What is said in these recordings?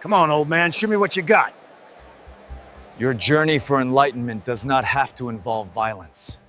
Come on, old man, show me what you got. Your journey for enlightenment does not have to involve violence.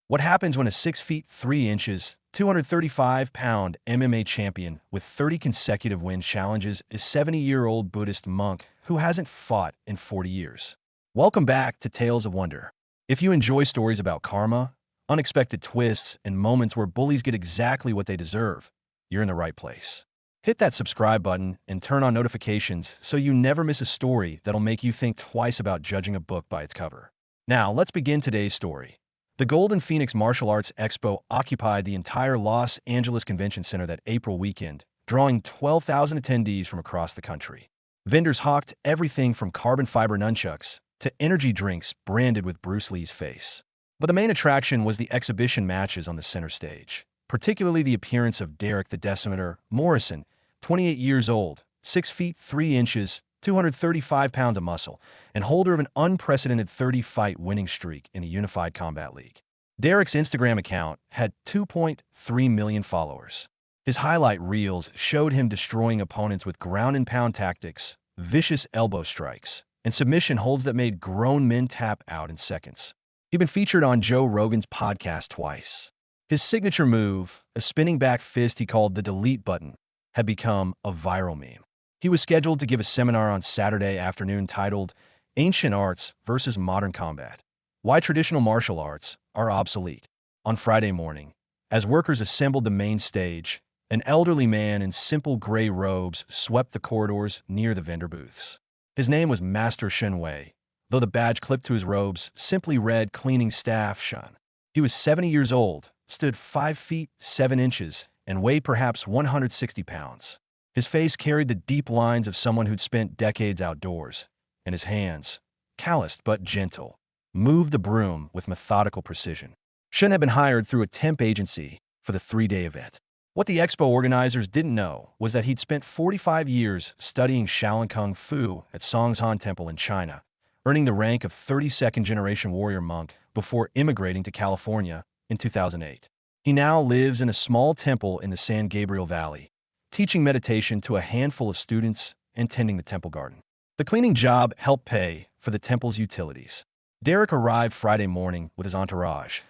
What happens when a 6 feet 3 inches, 235-pound MMA champion with 30 consecutive wins challenges a 70-year-old Buddhist monk who hasn't fought in 40 years? Welcome back to Tales of Wonder. If you enjoy stories about karma, unexpected twists, and moments where bullies get exactly what they deserve, you're in the right place. Hit that subscribe button and turn on notifications so you never miss a story that'll make you think twice about judging a book by its cover. Now, let's begin today's story. The Golden Phoenix Martial Arts Expo occupied the entire Los Angeles Convention Center that April weekend, drawing 12,000 attendees from across the country. Vendors hawked everything from carbon fiber nunchucks to energy drinks branded with Bruce Lee's face. But the main attraction was the exhibition matches on the center stage, particularly the appearance of Derek the Decimator Morrison, 28 years old, 6 feet 3 inches, 235 pounds of muscle, and holder of an unprecedented 30-fight winning streak in the Unified Combat League. Derek's Instagram account had 2.3 million followers. His highlight reels showed him destroying opponents with ground-and-pound tactics, vicious elbow strikes, and submission holds that made grown men tap out in seconds. He'd been featured on Joe Rogan's podcast twice. His signature move, a spinning back fist he called the delete button, had become a viral meme. He was scheduled to give a seminar on Saturday afternoon titled Ancient Arts versus Modern Combat: Why Traditional Martial Arts Are Obsolete. On Friday morning, as workers assembled the main stage, an elderly man in simple gray robes swept the corridors near the vendor booths. His name was Master Shun Wei, though the badge clipped to his robes simply read Cleaning Staff Shun. He was 70 years old, stood 5 feet 7 inches, and weighed perhaps 160 pounds. His face carried the deep lines of someone who'd spent decades outdoors, and his hands, calloused but gentle, moved the broom with methodical precision. Shun had been hired through a temp agency for the 3-day event. What the expo organizers didn't know was that he'd spent 45 years studying Shaolin Kung Fu at Songshan Temple in China, earning the rank of 32nd generation warrior monk before immigrating to California in 2008. He now lives in a small temple in the San Gabriel Valley, teaching meditation to a handful of students and tending the temple garden. The cleaning job helped pay for the temple's utilities. Derek arrived Friday morning with his entourage,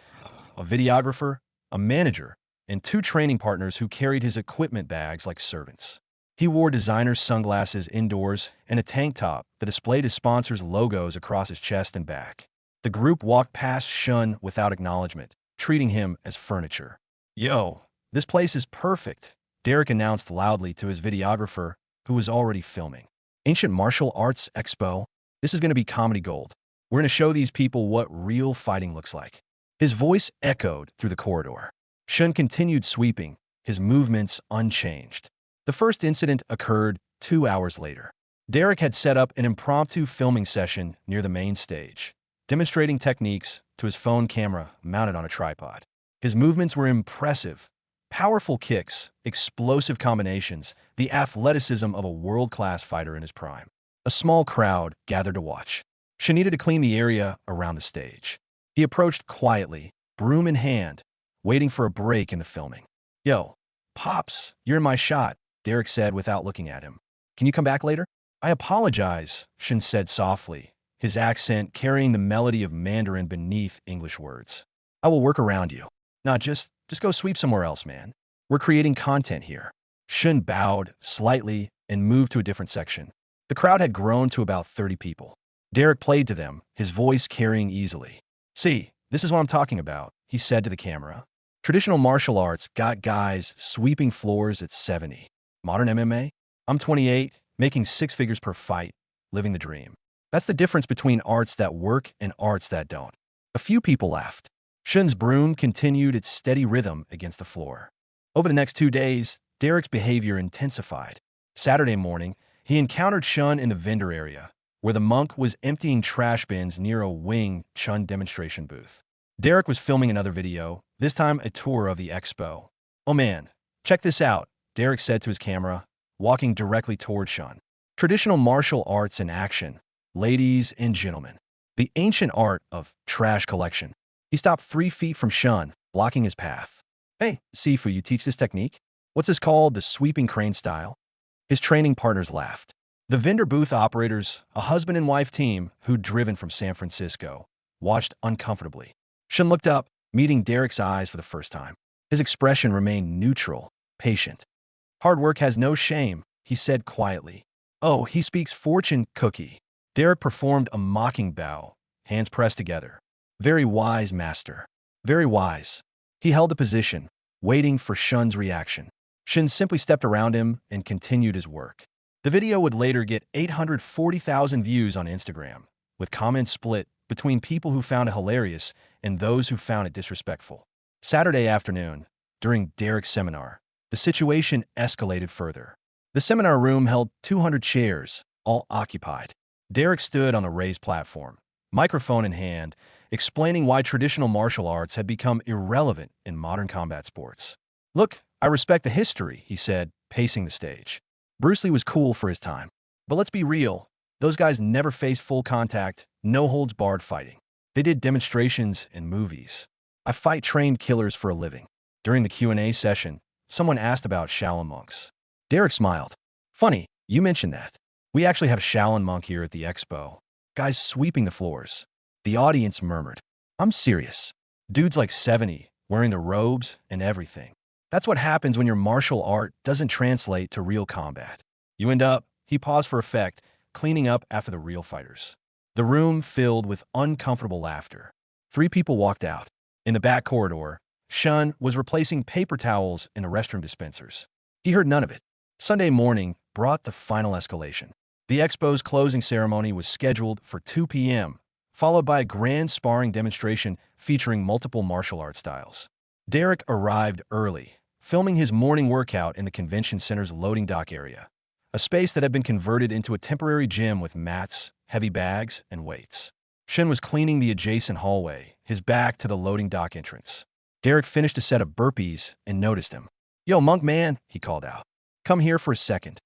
a videographer, a manager, and 2 training partners who carried his equipment bags like servants. He wore designer sunglasses indoors and a tank top that displayed his sponsor's logos across his chest and back. The group walked past Shun without acknowledgement, treating him as furniture. "Yo, this place is perfect," Derek announced loudly to his videographer, who was already filming. "Ancient Martial Arts Expo? This is going to be comedy gold. We're going to show these people what real fighting looks like." His voice echoed through the corridor. Shun continued sweeping, his movements unchanged. The first incident occurred 2 hours later. Derek had set up an impromptu filming session near the main stage, demonstrating techniques to his phone camera mounted on a tripod. His movements were impressive. Powerful kicks, explosive combinations, the athleticism of a world-class fighter in his prime. A small crowd gathered to watch. She needed to clean the area around the stage. He approached quietly, broom in hand, waiting for a break in the filming. "Yo, Pops, you're in my shot," Derek said without looking at him. "Can you come back later?" "I apologize," Shin said softly, his accent carrying the melody of Mandarin beneath English words. "I will work around you. Nah, just go sweep somewhere else, man. We're creating content here." Shun bowed slightly and moved to a different section. The crowd had grown to about 30 people. Derek played to them, his voice carrying easily. "See, this is what I'm talking about," he said to the camera. "Traditional martial arts got guys sweeping floors at 70. Modern MMA? I'm 28, making 6 figures per fight, living the dream. That's the difference between arts that work and arts that don't." A few people laughed. Shun's broom continued its steady rhythm against the floor. Over the next 2 days, Derek's behavior intensified. Saturday morning, he encountered Shun in the vendor area, where the monk was emptying trash bins near a Wing Chun demonstration booth. Derek was filming another video, this time a tour of the expo. "Oh man, check this out," Derek said to his camera, walking directly toward Shun. "Traditional martial arts in action, ladies and gentlemen. The ancient art of trash collection." He stopped 3 feet from Shun, blocking his path. "Hey, Sifu, you teach this technique? What's this called, the sweeping crane style?" His training partners laughed. The vendor booth operators, a husband and wife team who'd driven from San Francisco, watched uncomfortably. Shun looked up, meeting Derek's eyes for the first time. His expression remained neutral, patient. Hard work has no shame, he said quietly. Oh, he speaks fortune cookie. Derek performed a mocking bow, hands pressed together. Very wise, master. Very wise. He held the position, waiting for Shun's reaction. Shun simply stepped around him and continued his work. The video would later get 840,000 views on Instagram, with comments split between people who found it hilarious and those who found it disrespectful. Saturday afternoon, during Derek's seminar, the situation escalated further. The seminar room held 200 chairs, all occupied. Derek stood on a raised platform, microphone in hand, explaining why traditional martial arts had become irrelevant in modern combat sports. Look, I respect the history, he said, pacing the stage. Bruce Lee was cool for his time. But let's be real, those guys never faced full contact, no-holds-barred fighting. They did demonstrations in movies. I fight trained killers for a living. During the Q&A session, someone asked about Shaolin monks. Derek smiled. Funny, you mentioned that. We actually have a Shaolin monk here at the expo. Guys sweeping the floors. The audience murmured. I'm serious. Dude's like 70, wearing the robes and everything. That's what happens when your martial art doesn't translate to real combat. You end up, he paused for effect, cleaning up after the real fighters. The room filled with uncomfortable laughter. 3 people walked out. In the back corridor, Shun was replacing paper towels in the restroom dispensers. He heard none of it. Sunday morning brought the final escalation. The expo's closing ceremony was scheduled for 2 p.m., followed by a grand sparring demonstration featuring multiple martial art styles. Derek arrived early, filming his morning workout in the convention center's loading dock area, a space that had been converted into a temporary gym with mats, heavy bags, and weights. Shin was cleaning the adjacent hallway, his back to the loading dock entrance. Derek finished a set of burpees and noticed him. Yo, monk man, he called out. Come here for a second.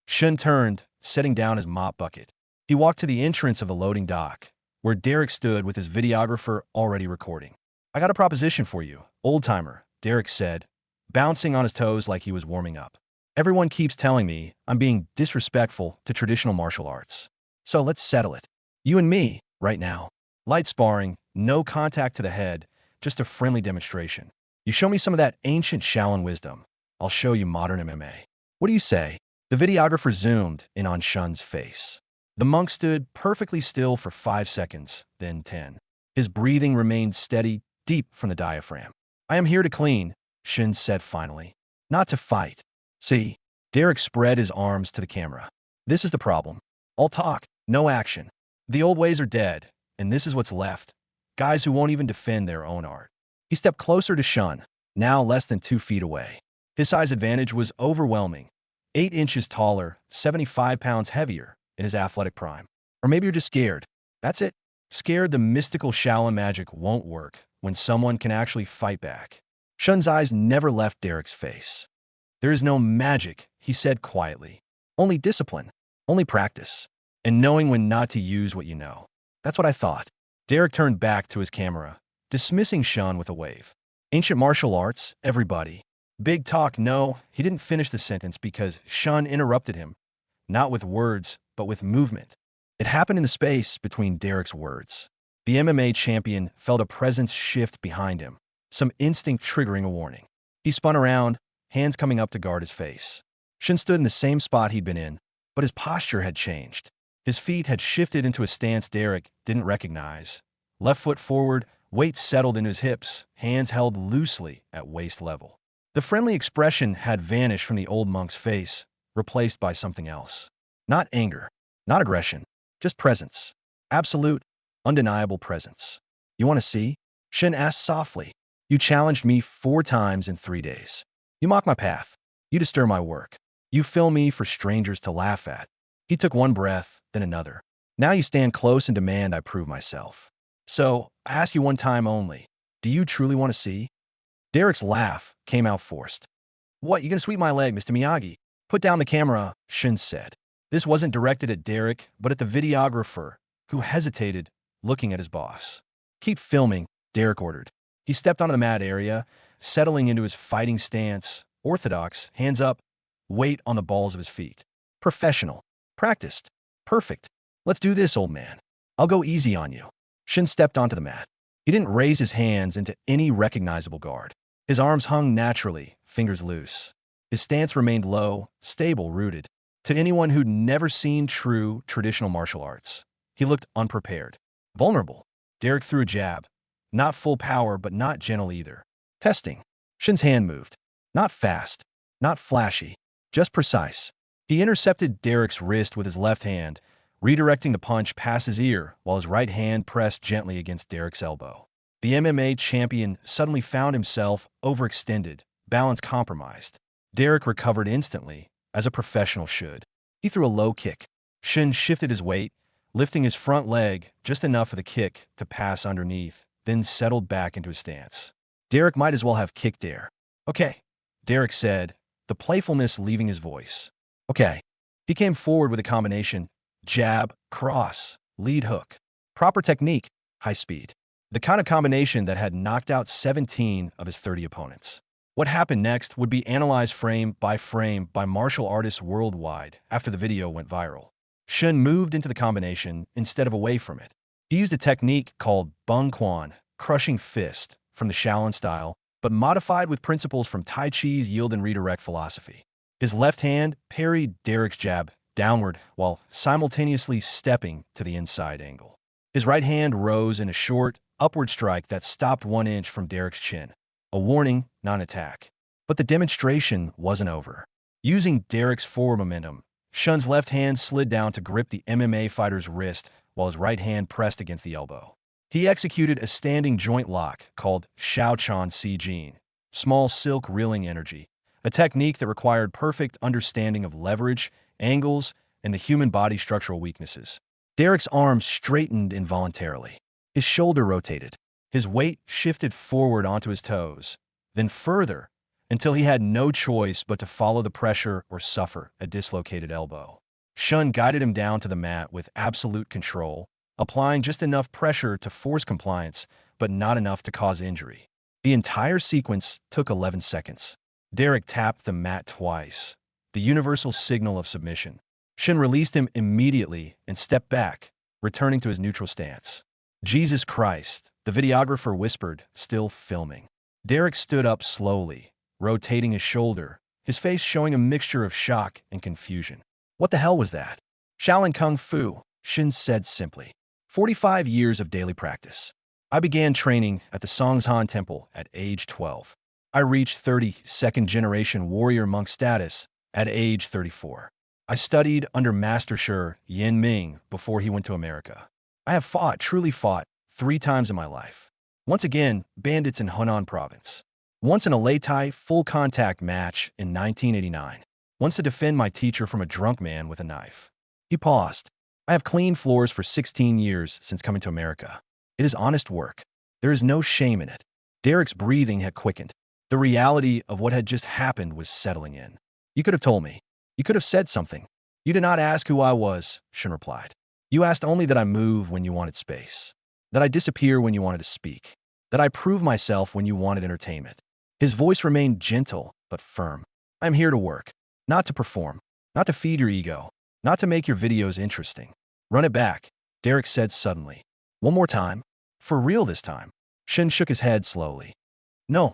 Shin turned, setting down his mop bucket. He walked to the entrance of the loading dock, where Derek stood with his videographer already recording. I got a proposition for you, old-timer, Derek said, bouncing on his toes like he was warming up. Everyone keeps telling me I'm being disrespectful to traditional martial arts. So let's settle it. You and me, right now. Light sparring, no contact to the head, just a friendly demonstration. You show me some of that ancient Shaolin wisdom. I'll show you modern MMA. What do you say? The videographer zoomed in on Shun's face. The monk stood perfectly still for 5 seconds, then 10. His breathing remained steady, deep from the diaphragm. I am here to clean, Shun said finally. Not to fight. See? Derek spread his arms to the camera. This is the problem. All talk, no action. The old ways are dead, and this is what's left. Guys who won't even defend their own art. He stepped closer to Shun, now less than 2 feet away. His size advantage was overwhelming. 8 inches taller, 75 pounds heavier in his athletic prime. Or maybe you're just scared. That's it. Scared the mystical Shaolin magic won't work when someone can actually fight back. Shun's eyes never left Derek's face. There is no magic, he said quietly. Only discipline. Only practice. And knowing when not to use what you know. That's what I thought. Derek turned back to his camera, dismissing Shun with a wave. Ancient martial arts, everybody. Big talk, no. He didn't finish the sentence because Shun interrupted him. Not with words, but with movement. It happened in the space between Derek's words. The MMA champion felt a presence shift behind him, some instinct triggering a warning. He spun around, hands coming up to guard his face. Shun stood in the same spot he'd been in, but his posture had changed. His feet had shifted into a stance Derek didn't recognize. Left foot forward, weight settled into his hips, hands held loosely at waist level. The friendly expression had vanished from the old monk's face, replaced by something else. Not anger, not aggression, just presence. Absolute, undeniable presence. You want to see? Shin asked softly. You challenged me 4 times in 3 days. You mock my path. You disturb my work. You film me for strangers to laugh at. He took one breath, then another. Now you stand close and demand I prove myself. So, I ask you one time only. Do you truly want to see? Derek's laugh came out forced. What, you gonna sweep my leg, Mr. Miyagi? Put down the camera, Shin said. This wasn't directed at Derek, but at the videographer, who hesitated, looking at his boss. Keep filming, Derek ordered. He stepped onto the mat area, settling into his fighting stance, orthodox, hands up, weight on the balls of his feet. Professional. Practiced. Perfect. Let's do this, old man. I'll go easy on you. Shin stepped onto the mat. He didn't raise his hands into any recognizable guard. His arms hung naturally, fingers loose. His stance remained low, stable, rooted. To anyone who'd never seen true, traditional martial arts, he looked unprepared. Vulnerable. Derek threw a jab. Not full power, but not gentle either. Testing. Shin's hand moved. Not fast. Not flashy. Just precise. He intercepted Derek's wrist with his left hand, redirecting the punch past his ear while his right hand pressed gently against Derek's elbow. The MMA champion suddenly found himself overextended, balance compromised. Derek recovered instantly, as a professional should. He threw a low kick. Shin shifted his weight, lifting his front leg just enough for the kick to pass underneath, then settled back into his stance. Derek might as well have kicked air. Okay, Derek said, the playfulness leaving his voice. Okay. He came forward with a combination: jab, cross, lead hook. Proper technique, high speed. The kind of combination that had knocked out 17 of his 30 opponents. What happened next would be analyzed frame by martial artists worldwide after the video went viral. Shin moved into the combination instead of away from it. He used a technique called Bung Quan, crushing fist, from the Shaolin style, but modified with principles from Tai Chi's yield and redirect philosophy. His left hand parried Derek's jab downward while simultaneously stepping to the inside angle. His right hand rose in a short, upward strike that stopped 1 inch from Derek's chin. A warning, not an attack. But the demonstration wasn't over. Using Derek's forward momentum, Shun's left hand slid down to grip the MMA fighter's wrist while his right hand pressed against the elbow. He executed a standing joint lock called Shaochan Si Jin, small silk reeling energy, a technique that required perfect understanding of leverage, angles, and the human body structural weaknesses. Derek's arms straightened involuntarily. His shoulder rotated. His weight shifted forward onto his toes, then further, until he had no choice but to follow the pressure or suffer a dislocated elbow. Shun guided him down to the mat with absolute control, applying just enough pressure to force compliance, but not enough to cause injury. The entire sequence took 11 seconds. Derek tapped the mat twice, the universal signal of submission. Shin released him immediately and stepped back, returning to his neutral stance. Jesus Christ, the videographer whispered, still filming. Derek stood up slowly, rotating his shoulder, his face showing a mixture of shock and confusion. What the hell was that? Shaolin Kung Fu, Shin said simply. 45 years of daily practice. I began training at the Songshan Temple at age 12. I reached 32nd generation warrior monk status at age 34. I studied under Master Shi Yin Ming before he went to America. I have fought, truly fought, 3 times in my life. Once again, bandits in Hunan province. Once in a Lei Tai full-contact match in 1989. Once to defend my teacher from a drunk man with a knife. He paused. I have cleaned floors for 16 years since coming to America. It is honest work. There is no shame in it. Derek's breathing had quickened. The reality of what had just happened was settling in. You could have told me. You could have said something. You did not ask who I was, Shin replied. You asked only that I move when you wanted space. That I disappear when you wanted to speak. That I prove myself when you wanted entertainment. His voice remained gentle, but firm. I am here to work. Not to perform. Not to feed your ego. Not to make your videos interesting. Run it back, Derek said suddenly. One more time. For real this time. Shin shook his head slowly. No.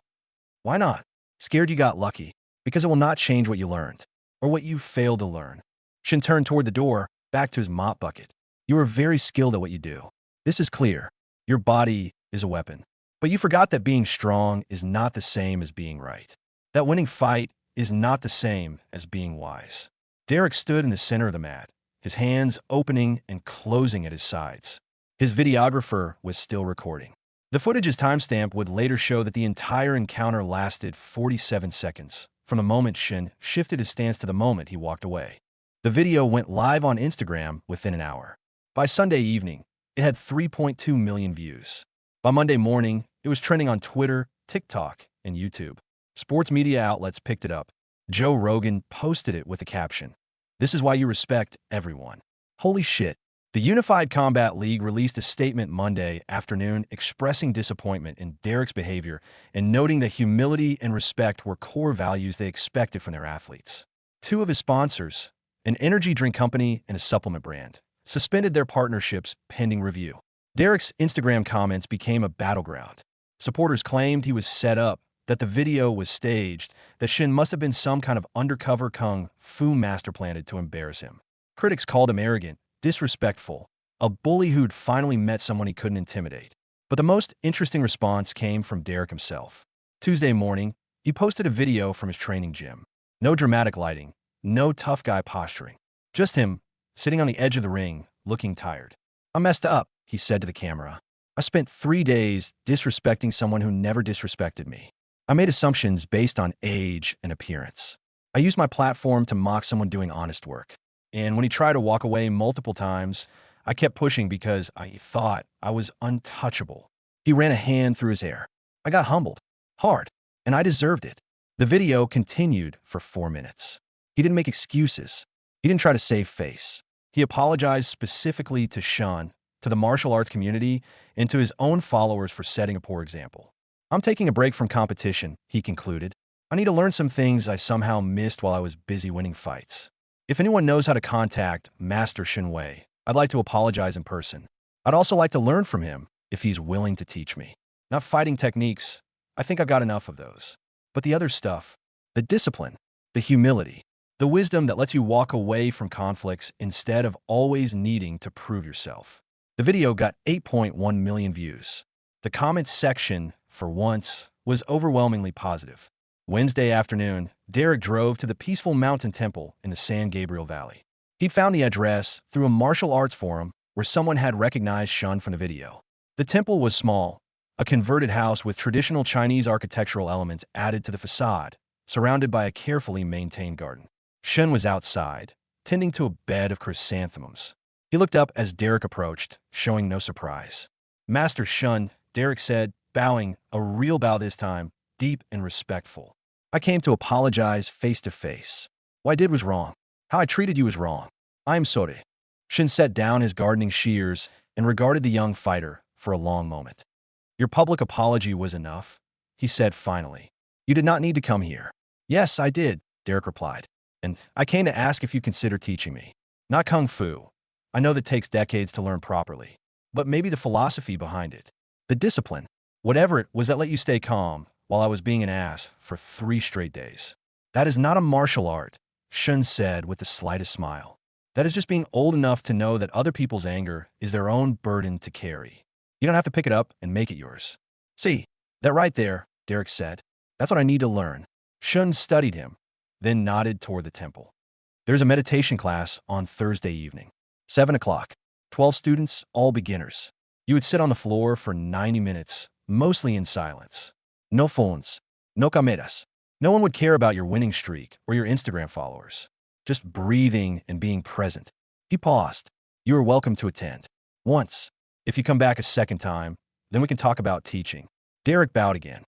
Why not? Scared you got lucky. Because it will not change what you learned. Or what you failed to learn. Shin turned toward the door, back to his mop bucket. You are very skilled at what you do. This is clear. Your body is a weapon. But you forgot that being strong is not the same as being right. That winning fight is not the same as being wise. Derek stood in the center of the mat, his hands opening and closing at his sides. His videographer was still recording. The footage's timestamp would later show that the entire encounter lasted 47 seconds, from the moment Shin shifted his stance to the moment he walked away. The video went live on Instagram within an hour. By Sunday evening, it had 3.2 million views. By Monday morning, it was trending on Twitter, TikTok, and YouTube. Sports media outlets picked it up. Joe Rogan posted it with a caption, "This is why you respect everyone." Holy shit. The Unified Combat League released a statement Monday afternoon expressing disappointment in Derek's behavior and noting that humility and respect were core values they expected from their athletes. 2 of his sponsors, an energy drink company and a supplement brand, suspended their partnerships pending review. Derek's Instagram comments became a battleground. Supporters claimed he was set up, that the video was staged, that Shin must have been some kind of undercover kung fu master planted to embarrass him. Critics called him arrogant, disrespectful, a bully who'd finally met someone he couldn't intimidate. But the most interesting response came from Derek himself. Tuesday morning, he posted a video from his training gym. No dramatic lighting, no tough guy posturing. Just him, sitting on the edge of the ring, looking tired. "I messed up," he said to the camera. "I spent 3 days disrespecting someone who never disrespected me. I made assumptions based on age and appearance. I used my platform to mock someone doing honest work. And when he tried to walk away multiple times, I kept pushing because I thought I was untouchable." He ran a hand through his hair. "I got humbled. Hard. And I deserved it." The video continued for 4 minutes. He didn't make excuses. He didn't try to save face. He apologized specifically to Shun, to the martial arts community, and to his own followers for setting a poor example. "I'm taking a break from competition," he concluded. "I need to learn some things I somehow missed while I was busy winning fights. If anyone knows how to contact Master Shin Wei, I'd like to apologize in person. I'd also like to learn from him if he's willing to teach me. Not fighting techniques. I think I've got enough of those. But the other stuff, the discipline, the humility, the wisdom that lets you walk away from conflicts instead of always needing to prove yourself." The video got 8.1 million views. The comments section, for once, was overwhelmingly positive. Wednesday afternoon, Derek drove to the peaceful mountain temple in the San Gabriel Valley. He found the address through a martial arts forum where someone had recognized Shun from the video. The temple was small, a converted house with traditional Chinese architectural elements added to the facade, surrounded by a carefully maintained garden. Shun was outside, tending to a bed of chrysanthemums. He looked up as Derek approached, showing no surprise. "Master Shun," Derek said, bowing, a real bow this time, deep and respectful. "I came to apologize face to face. What I did was wrong. How I treated you was wrong. I am sorry." Shin set down his gardening shears and regarded the young fighter for a long moment. "Your public apology was enough," he said finally. "You did not need to come here." "Yes, I did," Derek replied. "And I came to ask if you consider teaching me. Not kung fu. I know that takes decades to learn properly. But maybe the philosophy behind it. The discipline. Whatever it was that let you stay calm while I was being an ass for 3 straight days. That is not a martial art," Shun said with the slightest smile. "That is just being old enough to know that other people's anger is their own burden to carry. You don't have to pick it up and make it yours." "See, that right there," Derek said. "That's what I need to learn." Shun studied him, then nodded toward the temple. "There's a meditation class on Thursday evening. 7 o'clock. 12 students, all beginners. You would sit on the floor for 90 minutes, mostly in silence. No phones, no cameras. No one would care about your winning streak or your Instagram followers. Just breathing and being present." He paused. "You are welcome to attend. Once. If you come back a second time, then we can talk about teaching." Derek bowed again.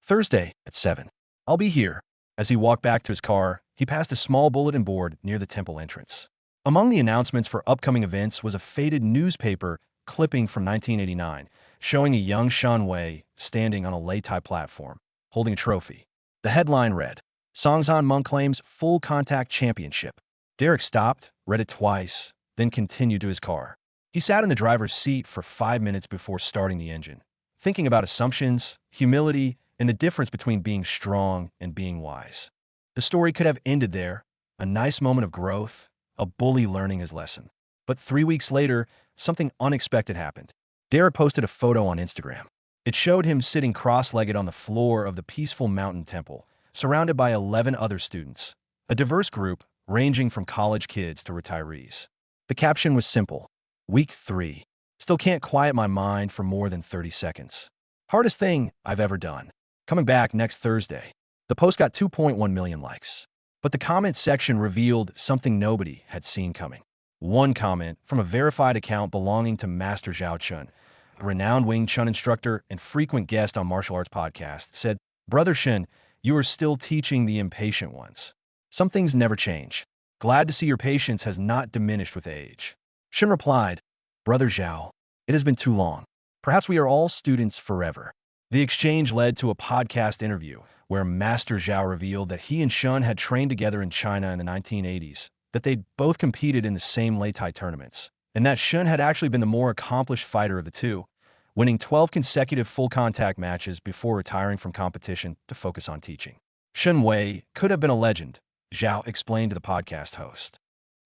"Thursday at 7. I'll be here." As he walked back to his car, he passed a small bulletin board near the temple entrance. Among the announcements for upcoming events was a faded newspaper clipping from 1989, showing a young Shan Wei standing on a Lei platform, holding a trophy. The headline read, "Songshan Monk claims full contact championship." Derek stopped, read it twice, then continued to his car. He sat in the driver's seat for 5 minutes before starting the engine, thinking about assumptions, humility, and the difference between being strong and being wise. The story could have ended there, a nice moment of growth, a bully learning his lesson. But 3 weeks later, something unexpected happened. Derek posted a photo on Instagram. It showed him sitting cross-legged on the floor of the peaceful mountain temple, surrounded by 11 other students, a diverse group ranging from college kids to retirees. The caption was simple: "Week 3. Still can't quiet my mind for more than 30 seconds. Hardest thing I've ever done. Coming back next Thursday." The post got 2.1 million likes. But the comment section revealed something nobody had seen coming. One comment from a verified account belonging to Master Zhao Chun, a renowned Wing Chun instructor and frequent guest on martial arts podcasts, said, "Brother Shin, you are still teaching the impatient ones. Some things never change. Glad to see your patience has not diminished with age." Shin replied, "Brother Zhao, it has been too long. Perhaps we are all students forever." The exchange led to a podcast interview where Master Zhao revealed that he and Shun had trained together in China in the 1980s, that they'd both competed in the same Lei Tai tournaments, and that Shun had actually been the more accomplished fighter of the two, winning 12 consecutive full-contact matches before retiring from competition to focus on teaching. Shun Wei could have been a legend, Zhao explained to the podcast host.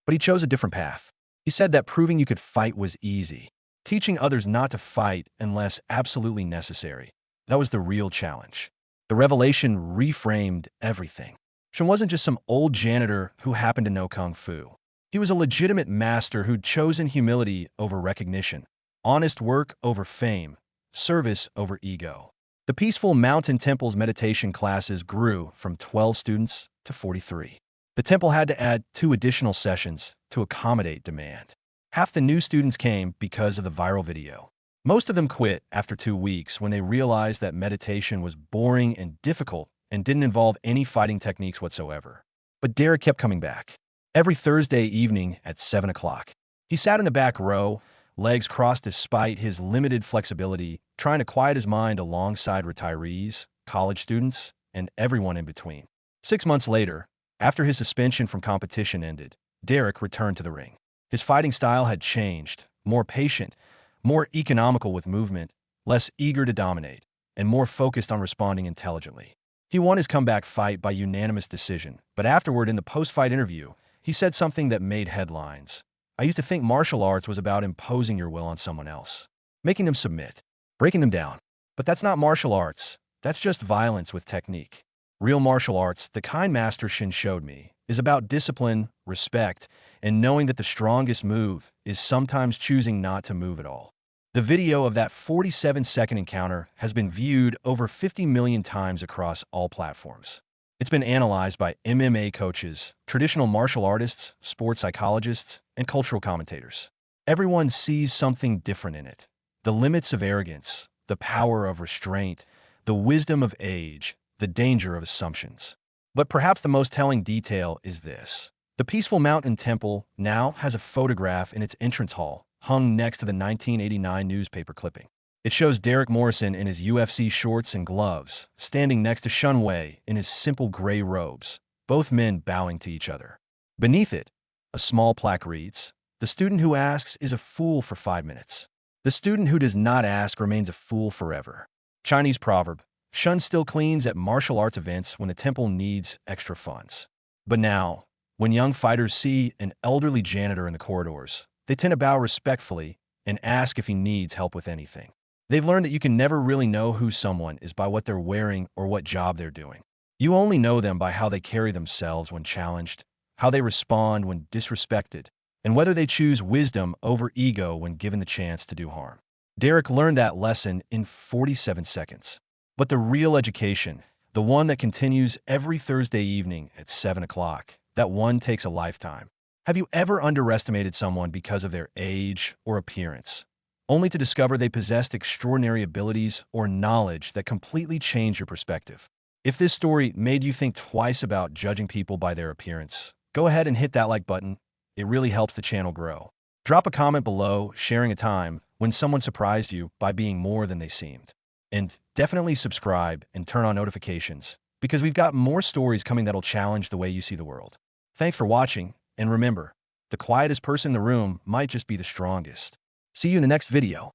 But he chose a different path. He said that proving you could fight was easy. Teaching others not to fight unless absolutely necessary. That was the real challenge. The revelation reframed everything. Shun wasn't just some old janitor who happened to know Kung Fu. He was a legitimate master who'd chosen humility over recognition, honest work over fame, service over ego. The peaceful mountain temple's meditation classes grew from 12 students to 43. The temple had to add 2 additional sessions to accommodate demand. Half the new students came because of the viral video. Most of them quit after 2 weeks when they realized that meditation was boring and difficult and didn't involve any fighting techniques whatsoever. But Derek kept coming back. Every Thursday evening at 7 o'clock. He sat in the back row, legs crossed despite his limited flexibility, trying to quiet his mind alongside retirees, college students, and everyone in between. 6 months later, after his suspension from competition ended, Derek returned to the ring. His fighting style had changed, more patient, more economical with movement, less eager to dominate, and more focused on responding intelligently. He won his comeback fight by unanimous decision, but afterward in the post-fight interview, he said something that made headlines. I used to think martial arts was about imposing your will on someone else, making them submit, breaking them down. But that's not martial arts. That's just violence with technique. Real martial arts, the kind Master Shin showed me, is about discipline, respect, and knowing that the strongest move is sometimes choosing not to move at all. The video of that 47-second encounter has been viewed over 50 million times across all platforms. It's been analyzed by MMA coaches, traditional martial artists, sports psychologists, and cultural commentators. Everyone sees something different in it. The limits of arrogance, the power of restraint, the wisdom of age, the danger of assumptions. But perhaps the most telling detail is this. The peaceful mountain temple now has a photograph in its entrance hall, hung next to the 1989 newspaper clipping. It shows Derek Morrison in his UFC shorts and gloves, standing next to Shun Wei in his simple gray robes, both men bowing to each other. Beneath it, a small plaque reads, "The student who asks is a fool for 5 minutes. The student who does not ask remains a fool forever." Chinese proverb, Shun still cleans at martial arts events when the temple needs extra funds. But now, when young fighters see an elderly janitor in the corridors, they tend to bow respectfully and ask if he needs help with anything. They've learned that you can never really know who someone is by what they're wearing or what job they're doing. You only know them by how they carry themselves when challenged, how they respond when disrespected, and whether they choose wisdom over ego when given the chance to do harm. Derek learned that lesson in 47 seconds. But the real education, the one that continues every Thursday evening at 7 o'clock, that one takes a lifetime. Have you ever underestimated someone because of their age or appearance, only to discover they possessed extraordinary abilities or knowledge that completely change your perspective? If this story made you think twice about judging people by their appearance, go ahead and hit that like button. It really helps the channel grow. Drop a comment below sharing a time when someone surprised you by being more than they seemed. And definitely subscribe and turn on notifications, because we've got more stories coming that'll challenge the way you see the world. Thanks for watching, and remember, the quietest person in the room might just be the strongest. See you in the next video.